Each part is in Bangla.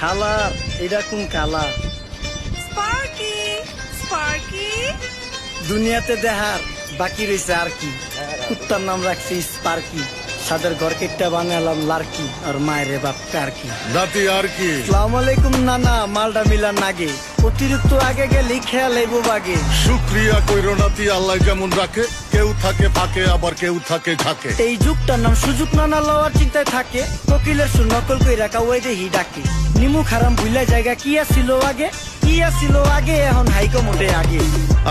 হালার এটা কোন কালার? স্পার্কি স্পার্কি দুনিয়াতে দেখার বাকি রয়েছে আর কি। কুত্তার নাম রাখছি স্পার্কি, সাদের ঘর কেটটা বানালাম লার্কি, আর মায়ের বাপ কার্কি। নাতি আর কি? আসসালামু আলাইকুম নানা, মালডা মিলার নাগে, অতিরিক্ত আগে গেলে খেয়াল আইবো বাগে। শুক্রিয়া কইরো নাতি, আল্লাহ যেমন রাখে, কেউ থাকে ফাঁকে আবার কেউ থাকে ঝাঁকে। এই যুগটার নাম সুযোগ নানা লওয়ার চিন্তায় থাকে, কোকিলের সুর নকল কই রাখা ওই দেহি ডাকে। নিমু খারাম ভুলা জায়গা কি আসিল আগে, কি আসিল আগে, এখন হাইকো মোটে আগে।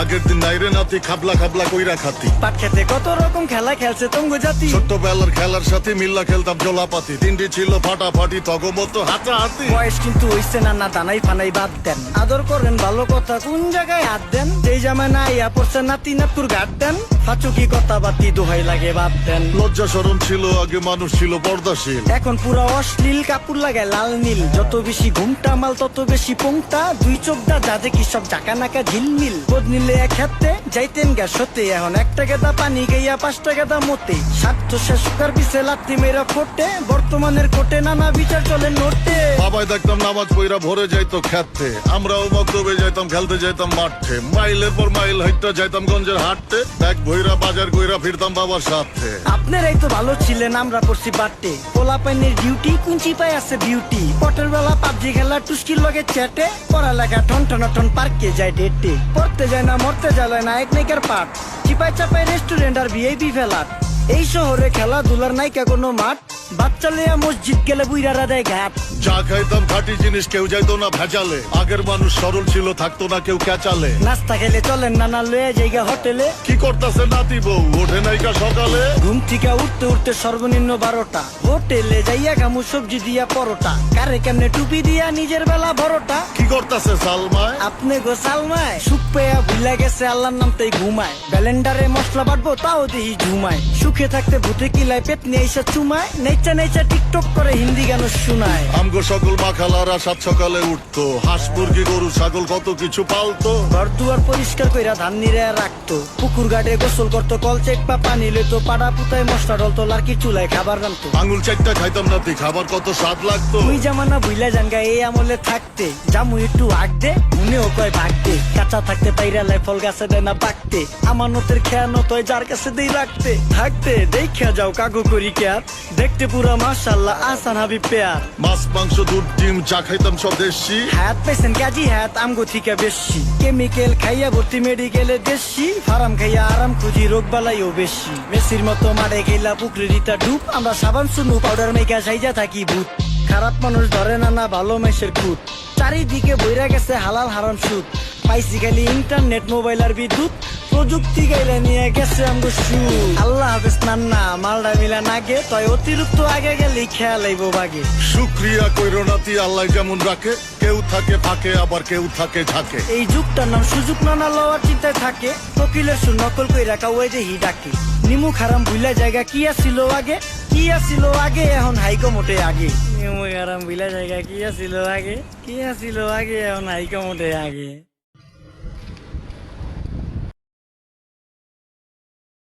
আগের দিন নাইরে নাতি খাবলা খাবলা কইরা খাতি, পাট খেতে কত রকম খেলা খেলছে তঙ্গ জাতি। ছোট্টবেলার খেলার সাথে মিল্লা খেলতাম জলাপাতি, তিনটি ছিল ফাটাফাটি তগমতো হাতাহাতি। বয়স কিন্তু হইছে না, না দানাই ফানাই বাদ দেন, আদর করেন ভালো কথা কোন জায়গায় হাত দেন। যেই জামায় না ইয়া পড়ছে নাতি নাতুর গাট দেন, ফাচুকি কথা বাতি দোহাই লাগে বাদ দেন। লজ্জা শরম ছিল আগে, মানুষ ছিল পর্দাশীল, এখন পুরা অশ্লীল, কাপড় লাগায় লাল নীল। যত বেশি ঘুমটা মাল তত বেশি পোংটা, দুই চোখটা যা দেখি সব জাকা নাকা ঝিলমিল। বোধ নিলে এক হাতে যাইতেন গা সতে, এখন একটা গেদা পানি গাইয়া 5টা গেদা মতে। স্বার্থ শেষ কার পিছে লাত্তি মেয়েরা ফোটে, বর্তমানের কোটে নানা বিচার চলে নোটে। বাবাই দেখতাম নামাজ পইরা ভরে যাইতো খেতে, আমরাও মক্তবে যাইতাম, খেলতে যাইতাম মাঠে। মাইলের পর মাইল হাইটটা যাইতাম গঞ্জের হাটতে, এক ভৈরা বাজার কইরা ফিরতাম বাবার সাথে। আপনারাই তো ভালো ছিলেন, আমরা পড়ছি বাটে। পোলা পাইনের ডিউটি কুঞ্চি পাই আছে বিউটি, পটের বেলা পাবজি খেলা টুস্কির লগে চ্যাটে। পড়ালেখা ঠন ঠন ঠন পার্কে যায় ডেটে, পড়তে যায় না মরতে যায় না এক নাইকার পাট। চিপাই চাপাই রেস্টুরেন্ট আর ভিআইপি ফেলাট, এই শহরে খেলাধুলার নাইকা কোনো মাঠ। বাচ্চা লেয়া মসজিদ গেলে বুইরারা দেয় ঘাট। যা খাইতাম খাঁটি জিনিস, কেউ যাইতো না ভেজালে। আগের মানুষ সরল ছিল, থাকতো না কেউ ক্যাচালে। নাস্তা খেলে চলেন নানা লয়ে জায়গা হোটেলে। কি করতাছে নাতি বউ, ওঠে নাইকা সকালে। ঘুম থেকে উঠতে উঠতে সর্বনিম্ন 12টা, হোটেলে যাইয়া খামু সবজি দিয়া পরোটা। কারে কেমনে টুপি দিয়া নিজের বেলা বড়টা। কি করতাছে সালমায়? আপনি গো সালমায় সুখ পেয়া ভুলা গেছে আল্লাহর নাম তাই ঘুমায়। ব্যালেন্ডারে মশলা বাটবো তাও দেহি ঝুমায়। সুখে থাকতে ভূতে কিলায় পেট নিয়ে এসে চুমায়। নেচা নেচা টিকটক করে হিন্দি গান শোনায়। আমগো সকল মাখালারা সাত সকালে উঠতো, হাঁস মুরগি গরু ছাগল কত কিছু পালতো। ঘর দুয়ার পরিষ্কার কইরা ধান নিরে রাখতো, পুকুর ঘাটে গোসল করতো, কল চেকপা পানি লইতো। পাড়া পুতায় মশলা ডলতো, লার্কি চুলায় খাবার রান্তো। আঙুল চারটা খাইতাম নাতি, খাবার কত স্বাদ লাগতো। তুই জামানা ভুইলা জানগা এই আমলে থাকতে, জামু একটু আগ দে মনেও কয় ভাগতে। কাঁচা থাকতে পাইরালায় ফল গাছে দেয় না পাকতে, আমানতের খেয়ানত হয় যার কাছে দেই রাখতে। থাকতে দেখা যাও কাগু করি কেয়ার, দেখতে পুরা মাশাআল্লাহ আসান হাবিব পেয়ার। মাছ মাংস দুধ ডিম যা খাইতাম সব দেশি, হাত পেছেন কাজী হাত আমগো থিকা বেশি। কেমিক্যাল খাইয়া ভর্তি মেডিকেলে দেশি, ফার্ম খাইয়া আরাম খুঁজি রোগ বালাইও বেশি। মেসির মতো মারে গেলা পুকুরে রিতা ডুব, আমরা সাবান সুনু পাউডার মেকা সাইজা থাকি ভূত। খারাপ মানুষ ধরে না না ভালো মেসের খুঁত, চারিদিকে বইরা গেছে হালাল হারাম সুদ। পাইছি খালি ইন্টারনেট মোবাইল আর বিদ্যুৎ, প্রযুক্তি গাইলে নিয়ে গেছে আমগো সু। আল্লাহ হাফেজ নান্না, মালডা মিলা নাগে, তয় অতিরিক্ত আগে গেলে খেয়াল আইবো বাগে। শুক্রিয়া কইরো নাতি, আল্লাহ যেমন রাখে, কেউ থাকে ফাঁকে আবার কেউ থাকে ঝাঁকে। এই যুগটার নাম সুযোগ নানা লওয়ার চিন্তায় থাকে, কোকিলের সুর নকল কই রাখা ওই দেহি ডাকে। নিমু খারাম ভুলা জায়গা কি আসিল আগে, কি আসিল আগে, এখন হাইকো মোটে আগে। নিমু খারাম ভুলা জায়গা কি আসিল আগে, কি আসিল আগে, এখন হাইকো মোটে আগে।